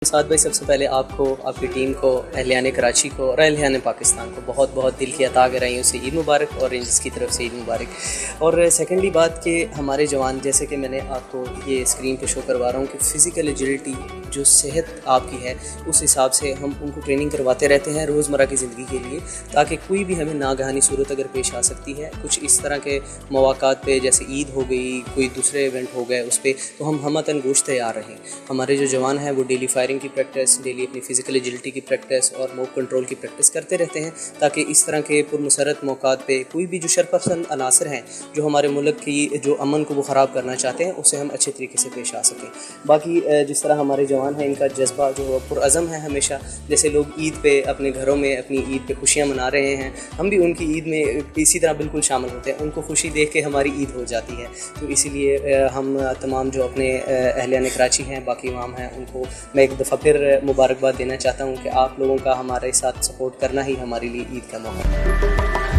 साद भाई, सबसे पहले आपको, आपकी टीम को, अहलियान कराची को और अहलियान पाकिस्तान को बहुत बहुत दिल की अता कराई से ईद मुबारक और रेंजर्स की तरफ से ईद मुबारक। और सेकेंडली बात कि हमारे जवान, जैसे कि मैंने आपको ये स्क्रीन पे शो करवा रहा हूँ कि फ़िज़िकल एजिलिटी जो सेहत आपकी है उस हिसाब से हम उनको ट्रेनिंग करवाते रहते हैं रोज़मर्रा की ज़िंदगी के लिए, ताकि कोई भी हमें नागहानी सूरत अगर पेश आ सकती है कुछ इस तरह के मौक़ात पे, जैसे ईद हो गई, कोई दूसरे इवेंट हो गए, उस पर तो हम हमतन गोश्त तैयार रहें। हमारे जो जवान हैं वो डेली फायरिंग की प्रैक्टिस, डेली अपनी फ़िज़िकल एजिलिटी की प्रैक्टिस और मोब कंट्रोल की प्रैक्टिस करते रहते हैं, ताकि इस तरह के पुरमसरत मौक़ात पे कोई भी जो शरपसंद अनासर हैं जो हमारे मुल्क की जो अमन को वो ख़राब करना चाहते हैं उसे हम अच्छे तरीके से पेश आ सकें। बाकी जिस तरह हमारे जवान हैं, इनका जज्बा जो पुरअज़म है हमेशा, जैसे लोग ईद पे अपने घरों में अपनी ईद पे खुशियाँ मना रहे हैं, हम भी उनकी ईद में इसी तरह बिल्कुल शामिल होते हैं। उनको खुशी देख के हमारी ईद हो जाती है। तो इसीलिए हम तमाम जो अपने अहलियान कराची हैं, बाकी इमाम हैं, उनको मैं एक दफ़ा फिर मुबारकबाद देना चाहता हूँ कि आप लोगों का हमारे साथ सपोर्ट करना ही हमारे लिए ईद का मौका है।